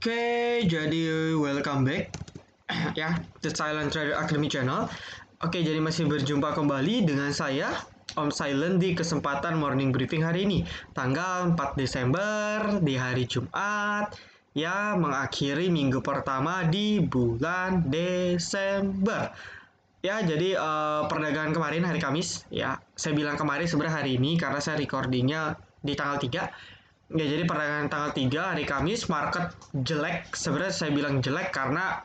Oke, jadi welcome back ya The Silent Trader Academy channel. Oke, jadi masih berjumpa kembali dengan saya Om Silent di kesempatan morning briefing hari ini, tanggal 4 Desember di hari Jumat, ya mengakhiri minggu pertama di bulan Desember. Ya, jadi perdagangan kemarin hari Kamis, ya saya bilang kemarin sebenarnya hari ini karena saya recordingnya di tanggal 3. Ya, jadi perdagangan tanggal 3 hari Kamis market jelek. Sebenarnya saya bilang jelek karena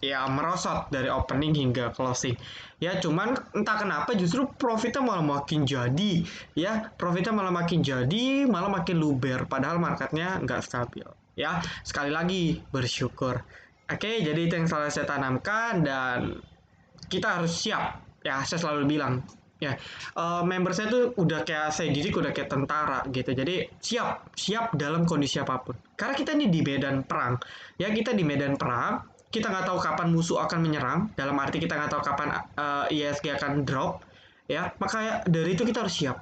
ya merosot dari opening hingga closing. Ya, cuman entah kenapa justru profitnya malah makin jadi. Ya, profitnya malah makin jadi, malah makin luber. Padahal marketnya nggak stabil. Ya, sekali lagi bersyukur. Oke, jadi itu yang selalu saya tanamkan dan kita harus siap. Ya, saya selalu bilang ya, member saya tuh udah kayak saya didik udah kayak tentara gitu. Jadi siap dalam kondisi apapun. Karena kita ini di medan perang. Ya, kita di medan perang. Kita nggak tahu kapan musuh akan menyerang. Dalam arti kita nggak tahu kapan ISG akan drop. Ya, maka dari itu kita harus siap.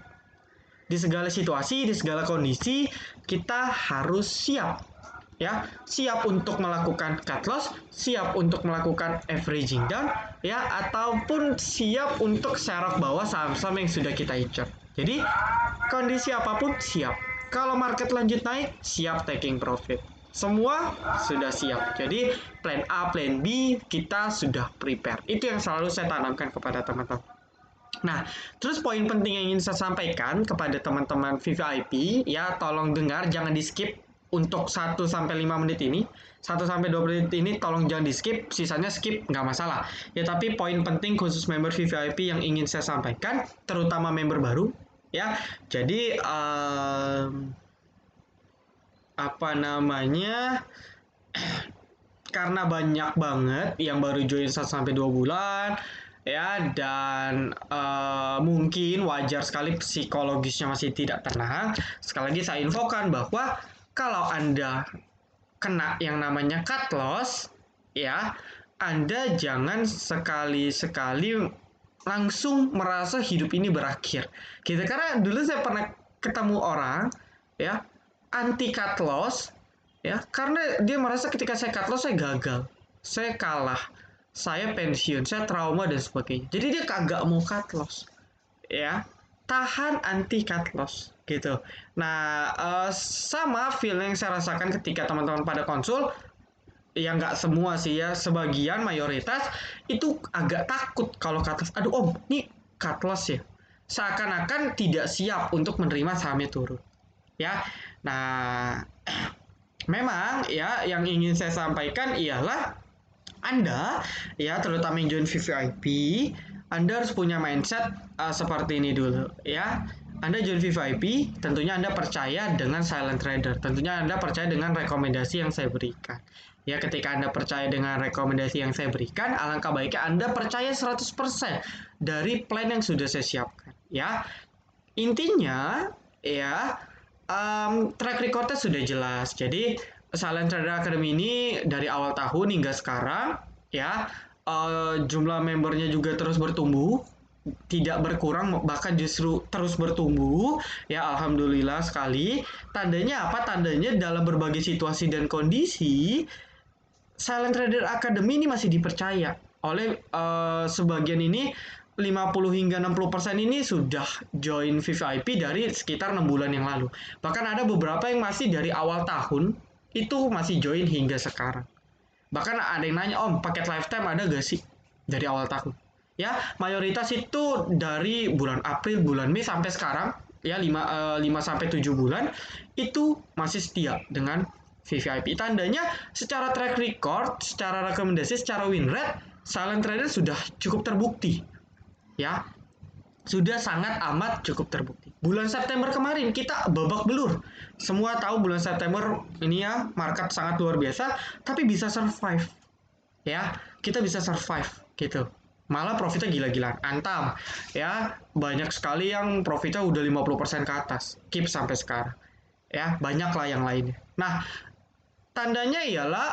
Di segala situasi, di segala kondisi, kita harus siap. Ya, siap untuk melakukan cut loss, siap untuk melakukan averaging down, ya, ataupun siap untuk serok bawah saham-saham yang sudah kita incer. Jadi, kondisi apapun siap. Kalau market lanjut naik, siap taking profit. Semua sudah siap. Jadi, plan A, plan B, kita sudah prepare. Itu yang selalu saya tanamkan kepada teman-teman. Nah, terus poin penting yang ingin saya sampaikan kepada teman-teman VVIP, ya tolong dengar, jangan di skip untuk 1-5 menit ini. 1-2 menit ini tolong jangan di skip, sisanya skip nggak masalah. Ya, tapi poin penting khusus member VVIP yang ingin saya sampaikan, terutama member baru, ya. Jadi, apa namanya, karena banyak banget yang baru join 1-2 bulan, ya, dan mungkin wajar sekali psikologisnya masih tidak tenang. Sekali lagi saya infokan bahwa kalau Anda kena yang namanya cut loss, ya, Anda jangan sekali-sekali langsung merasa hidup ini berakhir. Gitu, karena dulu saya pernah ketemu orang, ya, anti cut loss, ya, karena dia merasa ketika saya cut loss saya gagal, saya kalah, saya pensiun, saya trauma dan sebagainya. Jadi dia kagak mau cut loss, ya, tahan anti cut loss gitu. Nah, sama feel yang saya rasakan ketika teman-teman pada konsul, ya nggak semua sih ya, sebagian mayoritas itu agak takut kalau cut loss. Aduh om, ini cut loss ya, seakan-akan tidak siap untuk menerima sahamnya turun, ya. Nah, memang ya yang ingin saya sampaikan ialah Anda, ya terutama yang join VVIP, Anda harus punya mindset seperti ini dulu, ya. Anda join VVIP, tentunya Anda percaya dengan silent trader, tentunya Anda percaya dengan rekomendasi yang saya berikan. Ya, ketika Anda percaya dengan rekomendasi yang saya berikan, alangkah baiknya Anda percaya 100% dari plan yang sudah saya siapkan, ya. Intinya, ya, track recordnya sudah jelas. Jadi, Silent Trader Academy ini dari awal tahun hingga sekarang, ya, jumlah membernya juga terus bertumbuh, tidak berkurang, bahkan justru terus bertumbuh. Ya, alhamdulillah sekali. Tandanya apa? Tandanya dalam berbagai situasi dan kondisi, Silent Trader Academy ini masih dipercaya oleh sebagian ini. 50 hingga 60% ini sudah join VVIP dari sekitar 6 bulan yang lalu. Bahkan ada beberapa yang masih dari awal tahun itu masih join hingga sekarang. Bahkan ada yang nanya, om paket lifetime ada gak sih dari awal tahun? Ya, mayoritas itu dari bulan April, bulan Mei sampai sekarang, ya 5-7 bulan itu masih setia dengan VVIP. Tandanya secara track record, secara rekomendasi, secara win rate, Silent Trader sudah cukup terbukti, ya, sudah sangat amat cukup terbukti. Bulan September kemarin kita babak belur. Semua tahu bulan September ini ya market sangat luar biasa, tapi bisa survive. Ya, kita bisa survive gitu. Malah profitnya gila-gilaan, antam. Ya, banyak sekali yang profitnya udah 50% ke atas. Keep sampai sekarang. Ya, banyak lah yang lainnya. Nah, tandanya ialah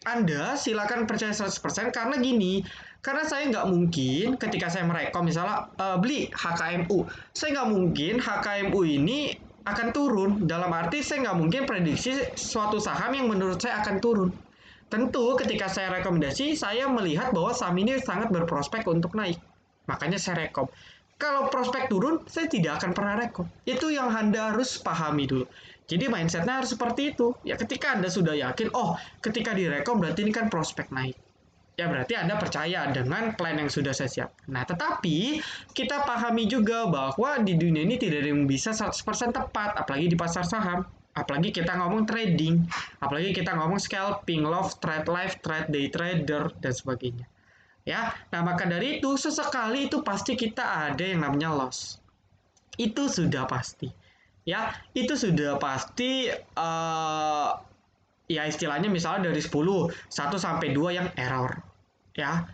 Anda silakan percaya 100% karena gini, karena saya nggak mungkin ketika saya merekom misalnya beli HKMU, saya nggak mungkin HKMU ini akan turun. Dalam arti saya nggak mungkin prediksi suatu saham yang menurut saya akan turun. Tentu ketika saya rekomendasi, saya melihat bahwa saham ini sangat berprospek untuk naik. Makanya saya rekom. Kalau prospek turun, saya tidak akan pernah rekom. Itu yang Anda harus pahami dulu. Jadi mindsetnya harus seperti itu. Ya ketika Anda sudah yakin, oh ketika direkom berarti ini kan prospek naik. Ya berarti Anda percaya dengan plan yang sudah saya siapkan. Nah, tetapi kita pahami juga bahwa di dunia ini tidak ada yang bisa 100% tepat, apalagi di pasar saham. Apalagi kita ngomong trading, apalagi kita ngomong scalping, love trade, live trade, day trader, dan sebagainya. Ya, nah maka dari itu sesekali itu pasti kita ada yang namanya loss. Itu sudah pasti. Ya, itu sudah pasti ya istilahnya misalnya dari 10, 1 sampai 2 yang error. Ya,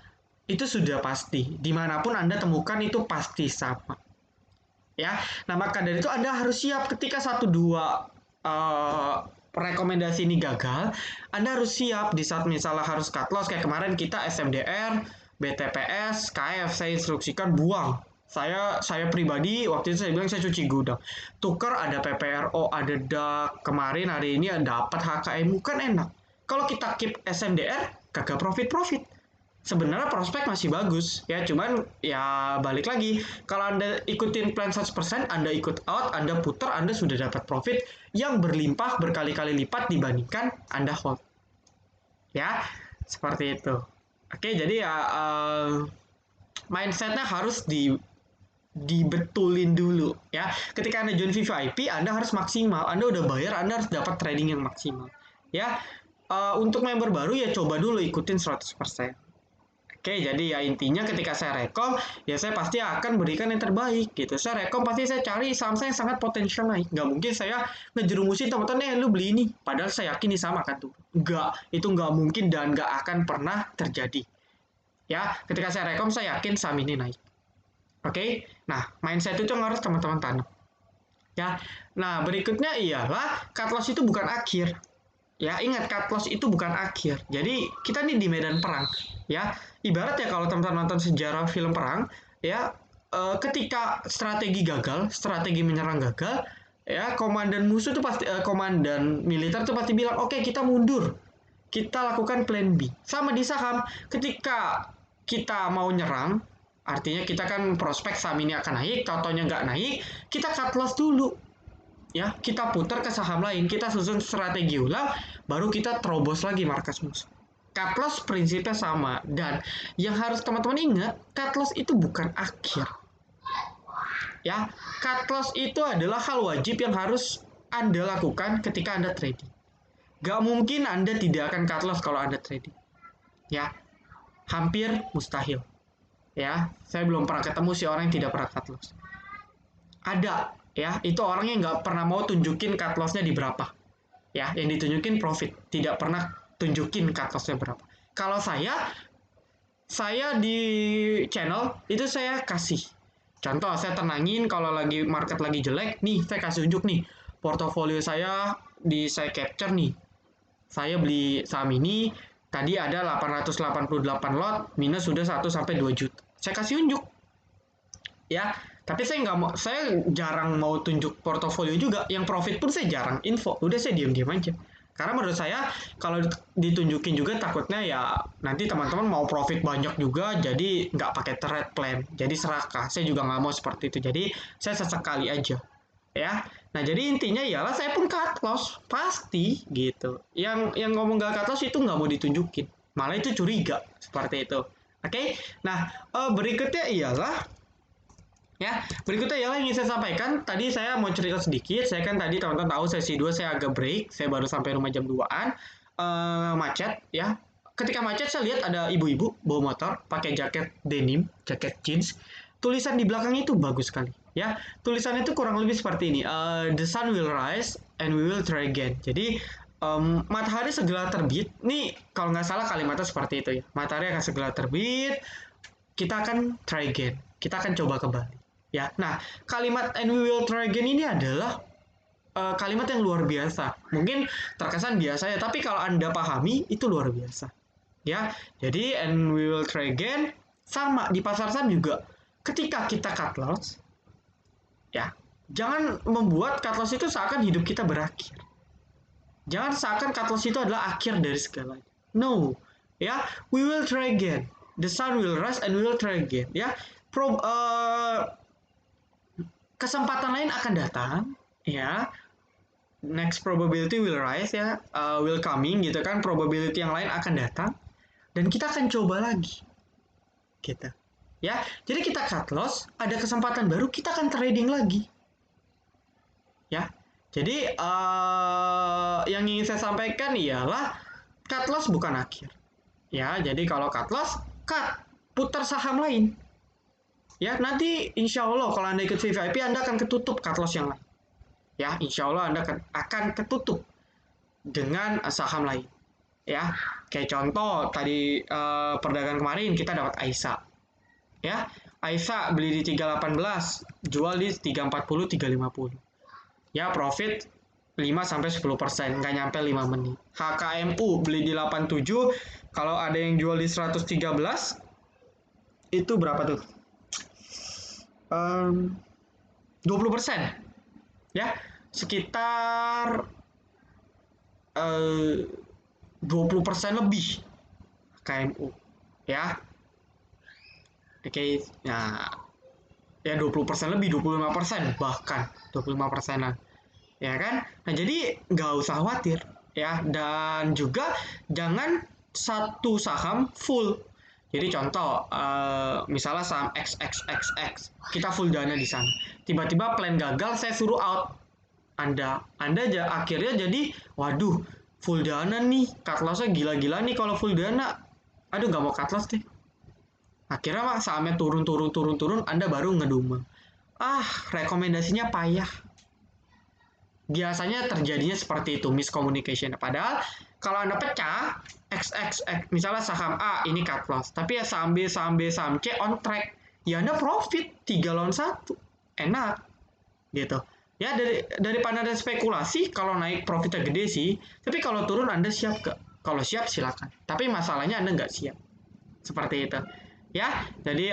itu sudah pasti. Dimanapun Anda temukan itu pasti sama. Ya, nah maka dari itu Anda harus siap ketika 1 2 rekomendasi ini gagal, Anda harus siap di saat misalnya harus cut loss kayak kemarin kita SMDR, BTPS, KF saya instruksikan buang. Saya pribadi waktu itu saya bilang saya cuci gudang. Tukar ada PPRO, ada DAK, kemarin hari ini dapat HKMU kan enak. Kalau kita keep SMDR kagak profit-profit. Sebenarnya prospek masih bagus ya, cuman ya balik lagi kalau Anda ikutin plan 100%, Anda ikut out, Anda putar, Anda sudah dapat profit yang berlimpah berkali-kali lipat dibandingkan Anda hold ya, seperti itu. Oke, jadi ya mindsetnya harus dibetulin dulu ya. Ketika Anda join VVIP, Anda harus maksimal. Anda udah bayar, Anda harus dapat trading yang maksimal ya. Untuk member baru ya coba dulu ikutin 100%. Oke, jadi ya intinya ketika saya rekom, ya saya pasti akan berikan yang terbaik gitu. Saya rekom pasti saya cari saham saya yang sangat potensial naik. Nggak mungkin saya ngejerumusin teman-teman, lu beli ini. Padahal saya yakin ini sama kan tuh. Nggak, itu nggak mungkin dan nggak akan pernah terjadi. Ya, ketika saya rekom, saya yakin saham ini naik. Oke, nah mindset itu yang harus teman-teman tanam. Ya, nah berikutnya ialah cut loss itu bukan akhir. Ya, ingat cut loss itu bukan akhir. Jadi, kita nih di medan perang, ya. Ibarat ya kalau teman-teman nonton sejarah film perang, ya, ketika strategi gagal, strategi menyerang gagal, ya, komandan musuh tuh pasti komandan militer tuh pasti bilang, "Oke, kita mundur. Kita lakukan plan B." Sama di saham, ketika kita mau nyerang, artinya kita kan prospek saham ini akan naik, tau-taunya nggak naik, kita cut loss dulu ya, kita putar ke saham lain, kita susun strategi ulang, baru kita terobos lagi markas musuh. Cut loss prinsipnya sama, dan yang harus teman-teman ingat, cut loss itu bukan akhir. Ya, cut loss itu adalah hal wajib yang harus Anda lakukan ketika Anda trading. Gak mungkin Anda tidak akan cut loss kalau Anda trading. Ya, hampir mustahil. Ya, saya belum pernah ketemu si orang yang tidak pernah cut loss. Ada, ya, itu orang yang nggak pernah mau tunjukin cut loss-nya di berapa. Ya, yang ditunjukin profit, tidak pernah tunjukin cut loss-nya berapa. Kalau saya di channel itu saya kasih contoh, saya tenangin kalau lagi market lagi jelek, nih saya kasih unjuk nih portofolio saya saya capture nih. Saya beli saham ini tadi ada 888 lot minus sudah 1 sampai 2 juta. Saya kasih unjuk. Ya, tapi saya nggak mau, saya jarang mau tunjuk portofolio juga. Yang profit pun saya jarang info. Udah saya diam-diam aja. Karena menurut saya kalau ditunjukin juga takutnya ya nanti teman-teman mau profit banyak juga, jadi nggak pakai trade plan, jadi serakah. Saya juga nggak mau seperti itu. Jadi saya sesekali aja, ya. Nah jadi intinya ialah saya pun cut loss pasti gitu. Yang ngomong nggak cut loss itu nggak mau ditunjukin, malah itu curiga seperti itu. Oke, nah berikutnya ialah ya, berikutnya yang ingin saya sampaikan, tadi saya mau cerita sedikit, saya kan tadi teman-teman tahu sesi 2 saya agak break, saya baru sampai rumah jam 2-an, macet ya. Ketika macet saya lihat ada ibu-ibu bawa motor, pakai jaket denim, jaket jeans, tulisan di belakangnya itu bagus sekali. Ya, tulisannya itu kurang lebih seperti ini, The sun will rise and we will try again. Jadi, matahari segera terbit, nih kalau nggak salah kalimatnya seperti itu ya, matahari akan segera terbit, kita akan try again, kita akan coba kembali. Ya, nah kalimat and we will try again ini adalah kalimat yang luar biasa. Mungkin terkesan biasa ya, tapi kalau Anda pahami itu luar biasa. Ya, jadi and we will try again sama di pasar saham juga. Ketika kita cut loss, ya Jangan membuat cut loss itu seakan hidup kita berakhir. Jangan seakan cut loss itu adalah akhir dari segalanya. No, ya, we will try again. The sun will rise and we will try again. Ya, kesempatan lain akan datang. Ya, next probability will rise ya, will coming gitu kan. Probability yang lain akan datang dan kita akan coba lagi. Gitu. Ya, jadi kita cut loss, ada kesempatan baru, kita akan trading lagi. Ya, jadi yang ingin saya sampaikan ialah cut loss bukan akhir. Ya, jadi kalau cut loss, putar saham lain. Ya, nanti insya Allah kalau Anda ikut VVIP, Anda akan ketutup cut loss yang lain. Ya, insya Allah Anda akan ketutup dengan saham lain. Ya, kayak contoh tadi perdagangan kemarin kita dapat Aisyah. Ya, Aisyah beli di 318, jual di 340, 350. Ya, profit 5-10%, nggak nyampe 5 menit. HKMU beli di 87, kalau ada yang jual di 113, itu berapa tuh? 20%. Ya, sekitar 20% lebih HKMU. Ya, oke, nah, ya 20% lebih, 25% bahkan 25%-an. Ya kan? Nah, jadi nggak usah khawatir ya, dan juga jangan satu saham full. Jadi contoh, misalnya saham XXXX, kita full dana di sana. Tiba-tiba plan gagal, saya suruh out. Anda akhirnya jadi, waduh, full dana nih, cut loss-nya gila-gila nih kalau full dana. Aduh, nggak mau cut loss deh. Akhirnya Pak, sahamnya turun, Anda baru ngedumel. Rekomendasinya payah. Biasanya terjadinya seperti itu, miscommunication. Padahal kalau Anda pecah, XXX, misalnya saham A ini cut loss, tapi ya saham B, saham B, saham C on track, ya Anda profit 3 lawan 1. Enak. Gitu. Ya, dari pandangan spekulasi, kalau naik profitnya gede sih, tapi kalau turun Anda siap gak? Kalau siap silakan. Tapi masalahnya Anda nggak siap. Seperti itu. Ya, jadi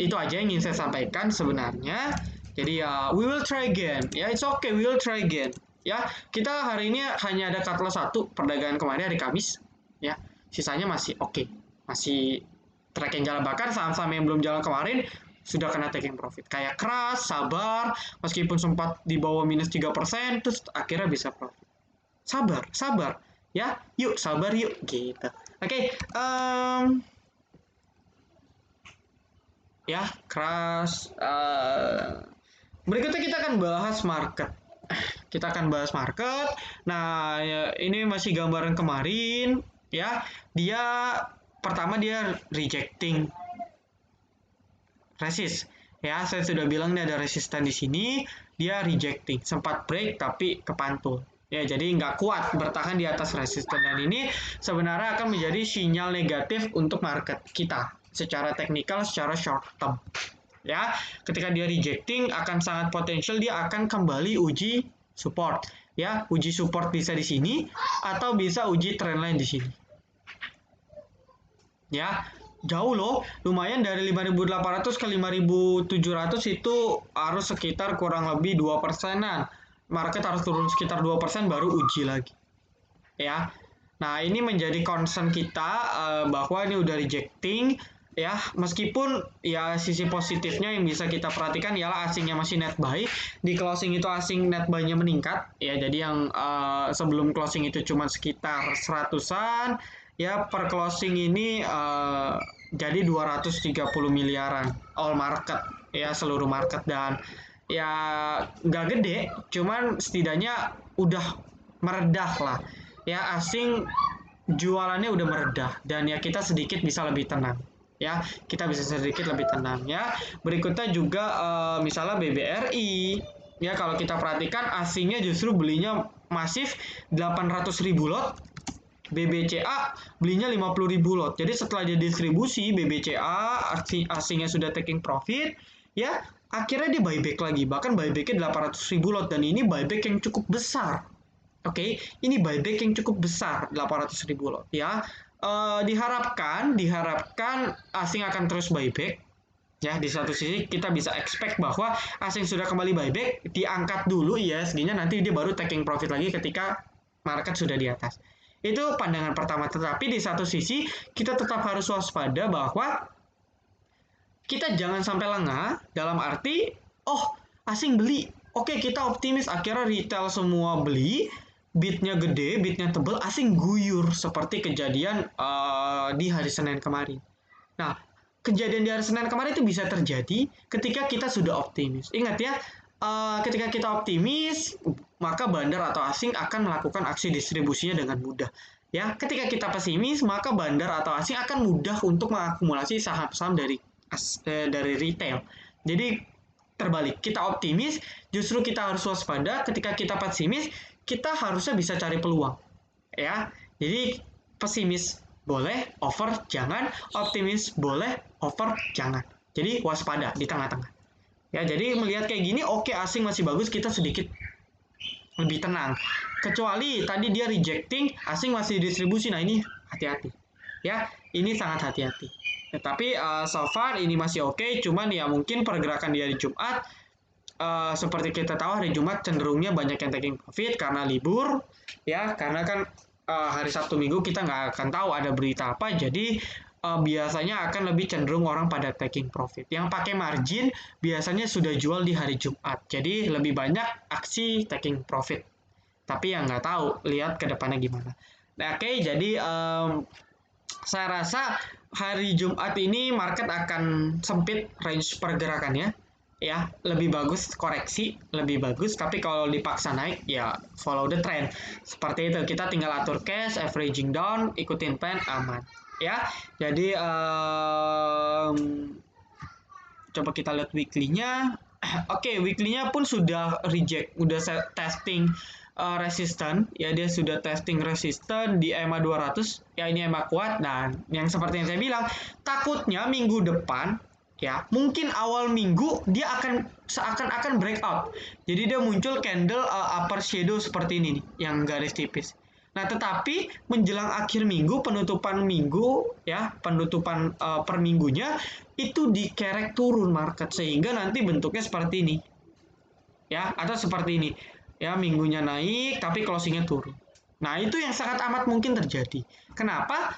itu aja yang ingin saya sampaikan sebenarnya. Jadi we will try again. Ya, it's okay, we will try again. Ya, kita hari ini hanya ada cut loss 1 perdagangan kemarin hari Kamis. Ya, sisanya masih oke. Masih track yang jalan, bahkan saham-saham yang belum jalan kemarin sudah kena taking profit. Kayak Keras, Sabar, meskipun sempat di bawah minus 3%, terus akhirnya bisa profit. Sabar. Ya, yuk sabar yuk gitu. Oke, ya, Keras. Berikutnya kita akan bahas market. Nah, ya, ini masih gambaran kemarin. Ya, pertama dia rejecting resist. Ya, saya sudah bilang nih ada resisten di sini. Dia rejecting, sempat break tapi kepantul. Ya, jadi nggak kuat bertahan di atas resisten, dan ini sebenarnya akan menjadi sinyal negatif untuk market kita secara teknikal, secara short term. Ya, ketika dia rejecting akan sangat potensial dia akan kembali uji support. Ya, uji support bisa di sini atau bisa uji trendline di sini. Ya, jauh loh, lumayan dari 5.800 ke 5.700 itu harus sekitar kurang lebih 2%-an. Market harus turun sekitar 2% baru uji lagi. Ya. Nah, ini menjadi concern kita bahwa ini udah rejecting ya, meskipun ya sisi positifnya yang bisa kita perhatikan ialah asingnya masih net buy. Di closing itu asing net buy-nya meningkat ya, jadi yang sebelum closing itu cuma sekitar 100-an ya, per closing ini jadi 230 miliaran all market ya, seluruh market, dan ya nggak gede, cuman setidaknya udah meredah lah ya, asing jualannya udah meredah, dan ya kita sedikit bisa lebih tenang ya, kita bisa sedikit lebih tenang ya. Berikutnya juga misalnya BBRI ya, kalau kita perhatikan asingnya justru belinya masif 800.000 lot, BBCA belinya 50.000 lot. Jadi setelah dia distribusi, BBCA asingnya sudah taking profit ya, akhirnya dia buyback lagi, bahkan buybacknya 800.000 lot, dan ini buyback yang cukup besar. Oke, ini buyback yang cukup besar, 800.000 lot ya. Diharapkan asing akan terus buyback Ya, di satu sisi kita bisa expect bahwa asing sudah kembali buyback, diangkat dulu ISG-nya, nanti dia baru taking profit lagi ketika market sudah di atas. Itu pandangan pertama. Tetapi di satu sisi kita tetap harus waspada bahwa kita jangan sampai lengah dalam arti, oh asing beli, oke kita optimis akhirnya retail semua beli, bidnya gede, bidnya tebel, asing guyur seperti kejadian di hari Senin kemarin. Nah, kejadian di hari Senin kemarin itu bisa terjadi ketika kita sudah optimis. Ingat ya, ketika kita optimis, maka bandar atau asing akan melakukan aksi distribusinya dengan mudah. Ya, ketika kita pesimis, maka bandar atau asing akan mudah untuk mengakumulasi saham-saham dari retail. Jadi terbalik, kita optimis, justru kita harus waspada. Ketika kita pesimis, kita harusnya bisa cari peluang. Ya, jadi pesimis boleh, over jangan, optimis boleh, over jangan. Jadi waspada di tengah-tengah. Ya, jadi melihat kayak gini, oke asing masih bagus, kita sedikit lebih tenang. Kecuali tadi dia rejecting, asing masih distribusi, nah ini hati-hati. Ya, ini sangat hati-hati. Tapi so far ini masih oke, cuman ya mungkin pergerakan di hari Jumat seperti kita tahu hari Jumat cenderungnya banyak yang taking profit karena libur, ya karena kan hari Sabtu Minggu kita nggak akan tahu ada berita apa, jadi biasanya akan lebih cenderung orang pada taking profit. Yang pakai margin biasanya sudah jual di hari Jumat, jadi lebih banyak aksi taking profit. Tapi yang nggak tahu, lihat ke depannya gimana. Nah, oke, jadi saya rasa hari Jumat ini market akan sempit range pergerakannya. Ya, lebih bagus koreksi, lebih bagus. Tapi kalau dipaksa naik, ya follow the trend. Seperti itu, kita tinggal atur cash, averaging down, ikutin plan, aman. Ya, jadi coba kita lihat weekly-nya. Oke, weekly-nya pun sudah reject, udah testing resisten, ya dia sudah testing resisten di EMA 200, ya ini EMA kuat, dan yang seperti yang saya bilang, takutnya minggu depan, ya mungkin awal minggu dia akan seakan-akan breakout, jadi dia muncul candle upper shadow seperti ini nih, yang garis tipis. Nah, tetapi menjelang akhir minggu, penutupan minggu, ya penutupan per minggunya itu dikerek turun market sehingga nanti bentuknya seperti ini, ya atau seperti ini. Ya, minggunya naik tapi closingnya turun. Nah, itu yang sangat amat mungkin terjadi. Kenapa?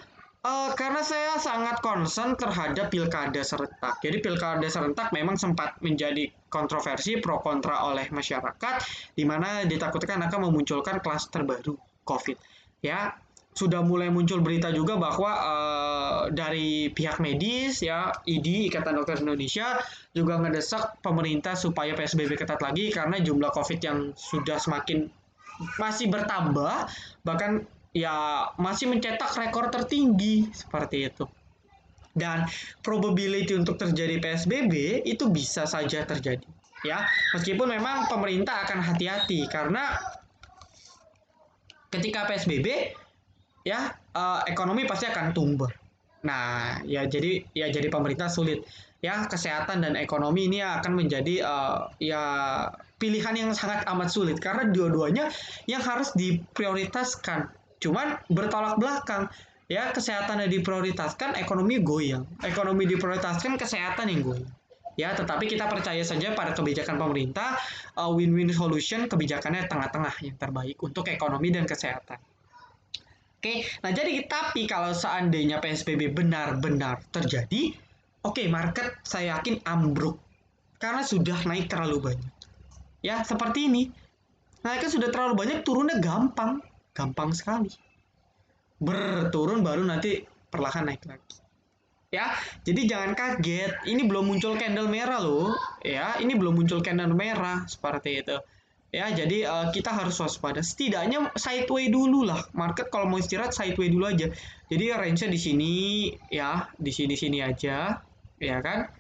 Karena saya sangat concern terhadap pilkada serentak. Jadi pilkada serentak memang sempat menjadi kontroversi pro kontra oleh masyarakat, di mana ditakutkan akan memunculkan klaster baru COVID. Ya, sudah mulai muncul berita juga bahwa dari pihak medis, ya IDI Ikatan Dokter Indonesia juga ngedesak pemerintah supaya PSBB ketat lagi karena jumlah COVID yang sudah semakin masih bertambah, bahkan ya masih mencetak rekor tertinggi seperti itu. Dan probability untuk terjadi PSBB itu bisa saja terjadi. Ya, meskipun memang pemerintah akan hati-hati karena ketika PSBB ya ekonomi pasti akan tumbuh. Nah, jadi pemerintah sulit. Ya, kesehatan dan ekonomi ini akan menjadi ya pilihan yang sangat amat sulit karena dua-duanya yang harus diprioritaskan. Cuman bertolak belakang. Ya, kesehatan yang diprioritaskan, ekonomi goyang. Ekonomi diprioritaskan, kesehatan yang goyang. Ya, tetapi kita percaya saja pada kebijakan pemerintah, win-win solution, kebijakannya tengah-tengah yang terbaik untuk ekonomi dan kesehatan. Oke, nah jadi tapi kalau seandainya PSBB benar-benar terjadi, oke market saya yakin ambruk karena sudah naik terlalu banyak. Ya, seperti ini. Naiknya sudah terlalu banyak, turunnya gampang, gampang sekali. Berturun baru nanti perlahan naik lagi. Ya, jadi jangan kaget, ini belum muncul candle merah loh. Ya, ini belum muncul candle merah seperti itu. Ya, jadi kita harus waspada. Setidaknya sideway dulu lah. Market kalau mau istirahat sideway dulu aja. Jadi range-nya di sini ya, di sini-sini aja, ya kan?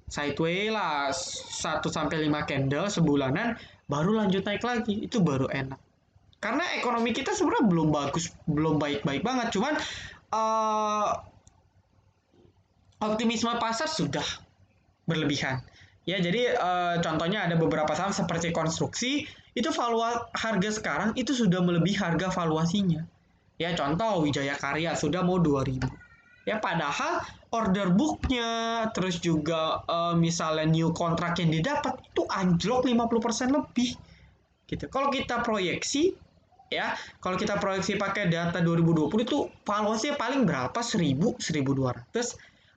Sideway lah 1 sampai 5 candle sebulanan baru lanjut naik lagi. Itu baru enak. Karena ekonomi kita sebenarnya belum bagus, belum baik-baik banget. Cuman optimisme pasar sudah berlebihan. Ya, jadi contohnya ada beberapa saham seperti konstruksi, itu harga sekarang itu sudah melebihi harga valuasinya. Ya, contoh Wijaya Karya sudah mau 2000. Ya padahal order booknya, terus juga misalnya new kontrak yang didapat itu anjlok 50% lebih gitu. Kalau kita proyeksi ya, kalau kita proyeksi pakai data 2020 itu valuasinya paling berapa? 1000, 1200.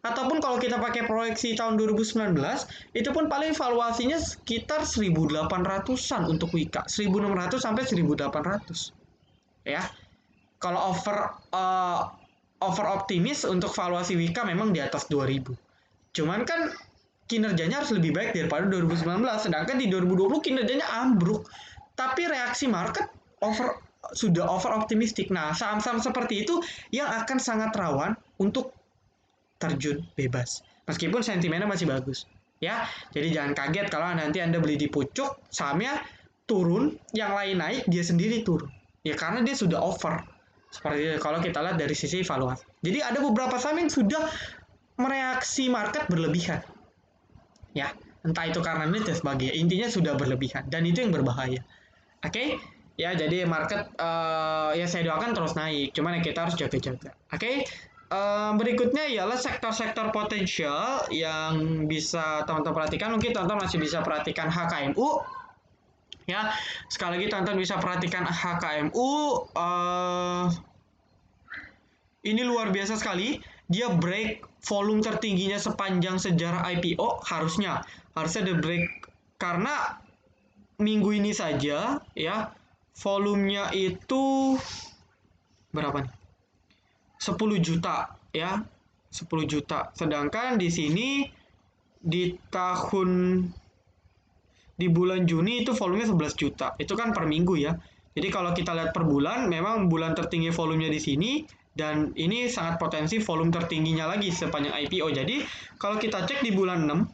Ataupun kalau kita pakai proyeksi tahun 2019, itu pun paling valuasinya sekitar 1800-an untuk Wika, 1600 sampai 1800. Ya. Kalau over optimis untuk valuasi Wika memang di atas 2000. Cuman kan kinerjanya harus lebih baik daripada 2019, sedangkan di 2020 kinerjanya ambruk. Tapi reaksi market sudah over optimistik. Nah, saham-saham seperti itu yang akan sangat rawan untuk terjun bebas. Meskipun sentimennya masih bagus. Ya, jadi jangan kaget kalau nanti Anda beli di pucuk, sahamnya turun, yang lain naik, dia sendiri turun. Ya karena dia sudah over. Seperti itu kalau kita lihat dari sisi valuasi. Jadi ada beberapa saham yang sudah mereaksi market berlebihan. Ya, entah itu karena ini dan sebagainya. Intinya sudah berlebihan dan itu yang berbahaya. Oke? Ya, jadi market ya saya doakan terus naik. Cuman ya kita harus jaga-jaga. Oke? Berikutnya ialah sektor-sektor potensial yang bisa teman-teman perhatikan. Mungkin teman-teman masih bisa perhatikan HKMU. Ya, sekali lagi teman-teman bisa perhatikan HKMU. Ini luar biasa sekali. Dia break volume tertingginya sepanjang sejarah IPO. Harusnya dia break karena minggu ini saja ya volumenya itu berapa nih? 10 juta ya. 10 juta. Sedangkan di sini di bulan Juni itu volumenya 11 juta. Itu kan per minggu ya. Jadi kalau kita lihat per bulan, memang bulan tertinggi volumenya di sini dan ini sangat potensi volume tertingginya lagi sepanjang IPO. Jadi kalau kita cek di bulan 6,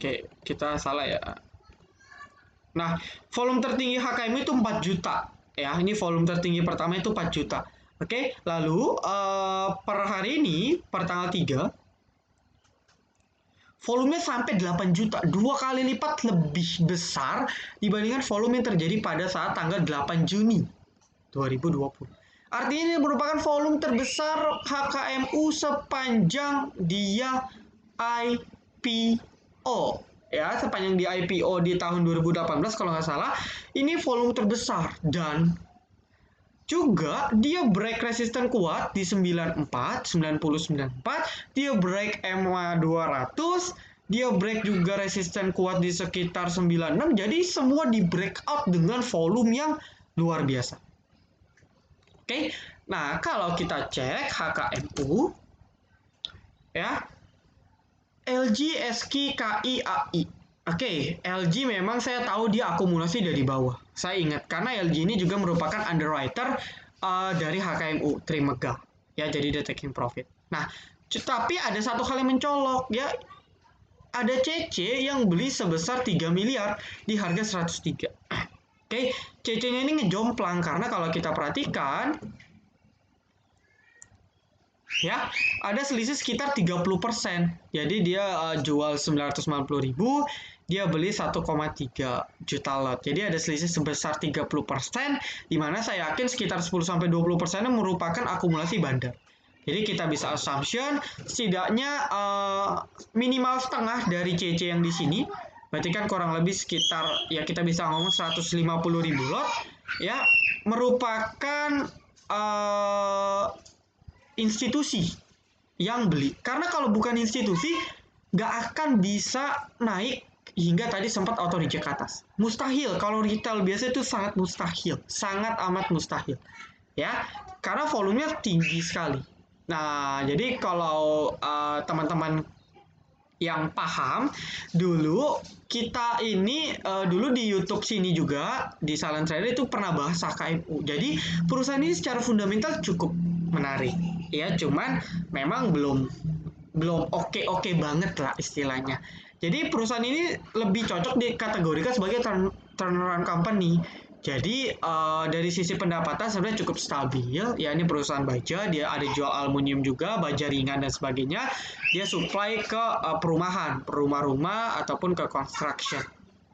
oke, kita salah ya. Nah, volume tertinggi HKM itu 4 juta. Ya, ini volume tertinggi pertama itu 4 juta. Oke, lalu per hari ini, per tanggal 3, volumenya sampai 8 juta. 2 kali lipat lebih besar dibandingkan volume yang terjadi pada saat tanggal 8 Juni 2020. Artinya ini merupakan volume terbesar HKMU sepanjang dia IPO. Ya, sepanjang di IPO di tahun 2018 kalau nggak salah, ini volume terbesar dan juga dia break resisten kuat di 94, 90, 94, dia break EMA 200, dia break juga resisten kuat di sekitar 96, jadi semua di breakout dengan volume yang luar biasa. Oke, nah kalau kita cek HKMU, ya, LG, SQ, KI, AI. Oke, LG memang saya tahu dia akumulasi dari bawah. Saya ingat karena LG ini juga merupakan underwriter dari HKMU Trimega. Ya, jadi dia taking profit. Nah, tapi ada satu hal yang mencolok ya. Ada CC yang beli sebesar 3 miliar di harga 103. Oke, CC-nya ini ngejomplang karena kalau kita perhatikan ya ada selisih sekitar 30%. Jadi dia jual 950.000, dia beli 1,3 juta lot. Jadi ada selisih sebesar 30%, di mana saya yakin sekitar 10-20% merupakan akumulasi bandar. Jadi kita bisa assumption setidaknya minimal setengah dari CC yang di sini. Berarti kan kurang lebih sekitar ya kita bisa ngomong 150.000 lot ya merupakan institusi yang beli. Karena kalau bukan institusi, nggak akan bisa naik hingga tadi sempat auto reject ke atas. Mustahil. Kalau retail biasa itu sangat mustahil. Sangat amat mustahil. Ya, karena volumenya tinggi sekali. Nah, jadi kalau teman-teman yang paham, dulu kita ini dulu di YouTube sini juga di Silent Trader itu pernah bahas HKMU. Jadi perusahaan ini secara fundamental cukup menarik. Ya, cuman memang belum oke banget lah istilahnya. Jadi perusahaan ini lebih cocok dikategorikan sebagai turnaround company. Jadi dari sisi pendapatan sebenarnya cukup stabil. Ya, ini perusahaan baja, dia ada jual aluminium juga, baja ringan dan sebagainya. Dia supply ke perumahan, rumah-rumah ataupun ke construction.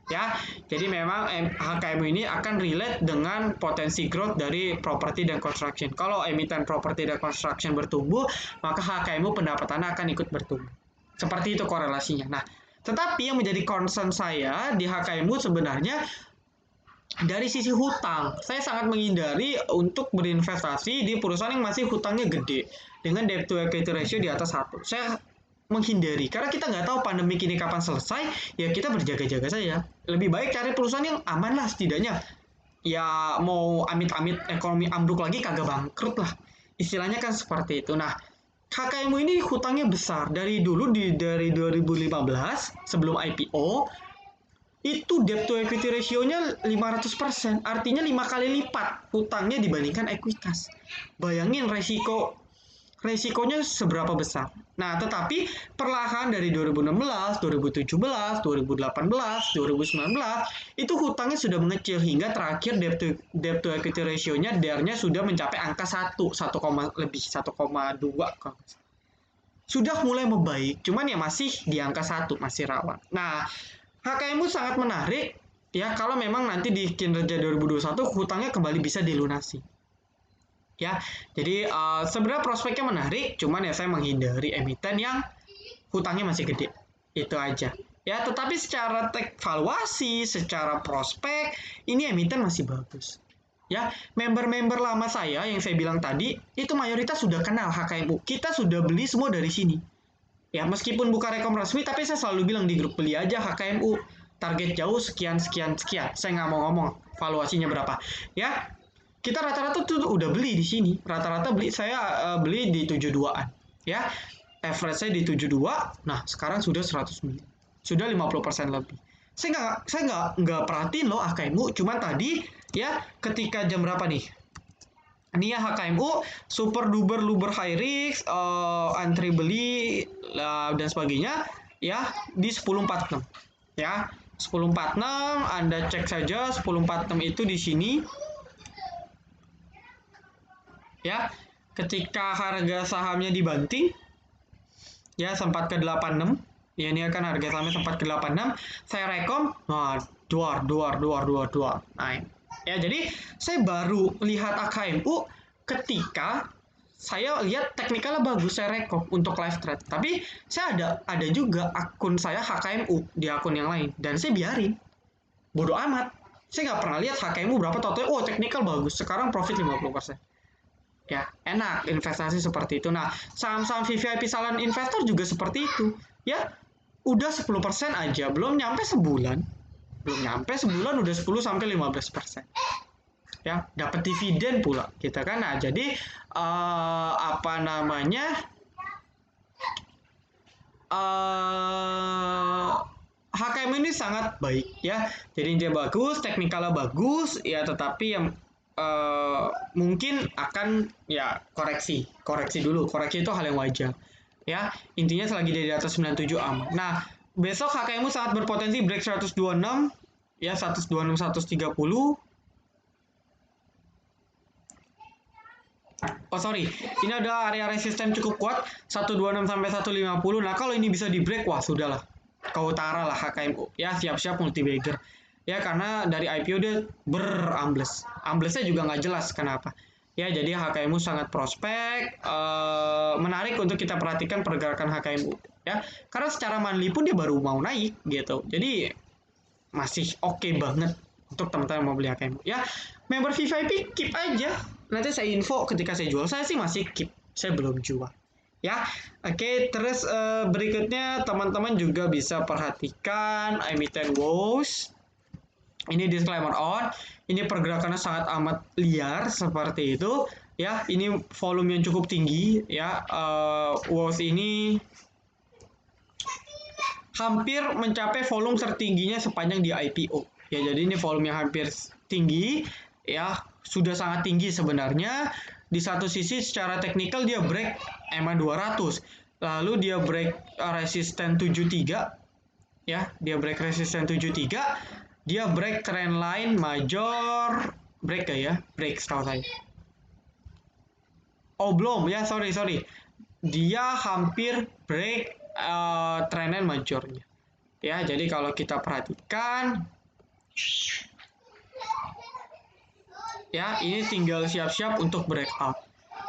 ya. Jadi memang HKMU ini akan relate dengan potensi growth dari property dan construction. Kalau emiten property dan construction bertumbuh, maka HKMU pendapatannya akan ikut bertumbuh. Seperti itu korelasinya. Nah, tetapi yang menjadi concern saya di HKMU sebenarnya dari sisi hutang. Saya sangat menghindari untuk berinvestasi di perusahaan yang masih hutangnya gede dengan debt to equity ratio di atas 1. Saya menghindari karena kita nggak tahu pandemi ini kapan selesai, ya kita berjaga-jaga saja. Lebih baik cari perusahaan yang aman lah setidaknya. Ya mau amit-amit ekonomi ambruk lagi kagak bangkrut lah. Istilahnya kan seperti itu. Nah, HKMU ini hutangnya besar dari dulu dari 2015 sebelum IPO itu debt to equity ratio-nya 500%, artinya 5 kali lipat hutangnya dibandingkan ekuitas. Bayangin resikonya seberapa besar. Nah, tetapi perlahan dari 2016, 2017, 2018, 2019 itu hutangnya sudah mengecil hingga terakhir debt to equity ratio-nya DER-nya sudah mencapai angka 1, 1,2 sudah mulai membaik, cuman ya masih di angka 1, masih rawan. Nah, HKMU sangat menarik ya kalau memang nanti di kinerja 2021 hutangnya kembali bisa dilunasi. Ya, jadi sebenarnya prospeknya menarik, cuman ya saya menghindari emiten yang hutangnya masih gede. Itu aja. Ya, tetapi secara valuasi, secara prospek, ini emiten masih bagus. Ya, member-member lama saya yang saya bilang tadi, itu mayoritas sudah kenal HKMU. Kita sudah beli semua dari sini. Ya, meskipun bukan rekom resmi, tapi saya selalu bilang di grup beli aja HKMU. Target jauh sekian, sekian, sekian. Saya nggak mau ngomong valuasinya berapa. Ya, kita rata-rata tuh udah beli di sini. Rata-rata saya beli di 72-an. Ya, average saya di 72. Nah, sekarang sudah 100 miliar. Sudah 50% lebih. Saya nggak perhatiin loh HKMU. Cuma tadi ya ketika jam berapa nih? Ini ya HKMU super duper luber high risk, antri beli dan sebagainya ya di 10.46 ya 10.46 Anda cek saja 10.46 itu di sini ya ketika harga sahamnya dibanting ya sempat ke 86 ya ini akan harga sahamnya sempat ke 86 saya rekom nah duar naik ya jadi saya baru lihat HKMU ketika saya lihat teknikalnya bagus saya rekom untuk live trade tapi saya ada juga akun saya HKMU di akun yang lain dan saya biarin bodoh amat saya nggak pernah lihat HKMU berapa totalnya oh teknikal bagus sekarang profit 50% ya enak investasi seperti itu. Nah saham-saham VVIP silent investor juga seperti itu ya udah 10% aja belum nyampe sebulan udah 10 sampai 15% ya dapat dividen pula gitu kan. Nah jadi apa namanya HKM ini sangat baik ya jadi dia bagus teknikalnya bagus ya tetapi yang mungkin akan ya koreksi dulu koreksi itu hal yang wajar ya intinya selagi di atas 97 aman. Nah besok HKMU sangat berpotensi break 126 ya 126 130. Oh sorry, ini ada area resisten cukup kuat 126 sampai 150. Nah kalau ini bisa di break wah sudahlah ke utara lah HKMU ya siap-siap multi bagger ya karena dari IPO dia amblesnya juga nggak jelas kenapa ya jadi HKMU sangat prospek menarik untuk kita perhatikan pergerakan HKMU ya karena secara monthly pun dia baru mau naik gitu jadi masih oke banget untuk teman-teman mau beli HKMU ya member VVIP keep aja nanti saya info ketika saya jual saya sih masih keep saya belum jual ya oke terus berikutnya teman-teman juga bisa perhatikan emiten WOS ini disclaimer on ini pergerakannya sangat amat liar seperti itu ya ini volume yang cukup tinggi ya WOS ini hampir mencapai volume tertingginya sepanjang di IPO ya jadi ini volume yang hampir tinggi ya sudah sangat tinggi sebenarnya di satu sisi secara teknikal dia break EMA 200 lalu dia break resisten 73 ya dia break resisten 73 dia break trend line major break gak ya break setahu saya oh belum ya sorry dia hampir break trend line majornya ya jadi kalau kita perhatikan Ya, ini tinggal siap-siap untuk breakout.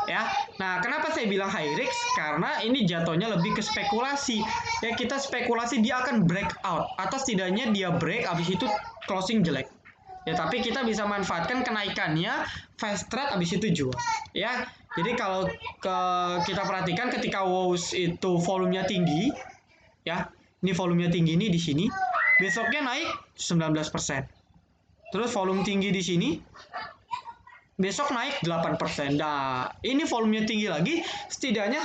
Ya, nah kenapa saya bilang high risk? Karena ini jatuhnya lebih ke spekulasi. Ya, kita spekulasi dia akan breakout atau setidaknya dia break, habis itu closing jelek. Ya, tapi kita bisa manfaatkan kenaikannya, fast trade, habis itu jual. Ya, jadi kalau kita perhatikan ketika WOWS itu volumenya tinggi, ya, ini volumenya tinggi nih di sini, besoknya naik 19%. Terus volume tinggi di sini, besok naik 8%. Nah, ini volumenya tinggi lagi, setidaknya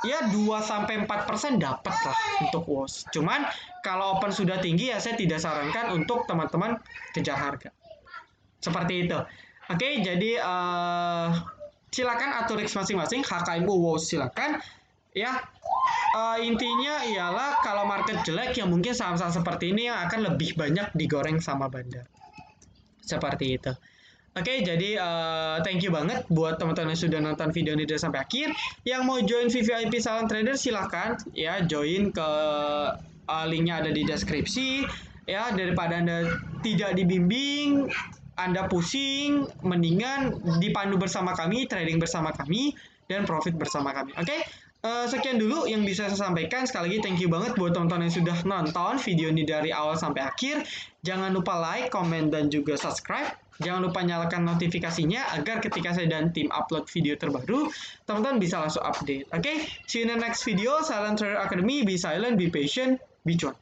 ya 2-4% dapat lah untuk WOS. Cuman kalau open sudah tinggi ya saya tidak sarankan untuk teman-teman kejar harga. Seperti itu. Oke, jadi silakan atur risk masing-masing, HKMU WOS silakan. Ya, intinya ialah kalau market jelek ya mungkin saham-saham seperti ini yang akan lebih banyak digoreng sama bandar. Seperti itu. Oke, jadi thank you banget buat teman-teman yang sudah nonton video ini dari sampai akhir. Yang mau join VVIP Salam Trader silahkan ya join ke linknya ada di deskripsi. Ya, daripada Anda tidak dibimbing, Anda pusing, mendingan dipandu bersama kami, trading bersama kami, dan profit bersama kami. Oke, sekian dulu yang bisa saya sampaikan. Sekali lagi thank you banget buat teman-teman yang sudah nonton video ini dari awal sampai akhir. Jangan lupa like, comment, dan juga subscribe. Jangan lupa nyalakan notifikasinya agar ketika saya dan tim upload video terbaru, teman-teman bisa langsung update. Oke, see you in the next video. Silent Trader Academy, be silent, be patient, be cuan.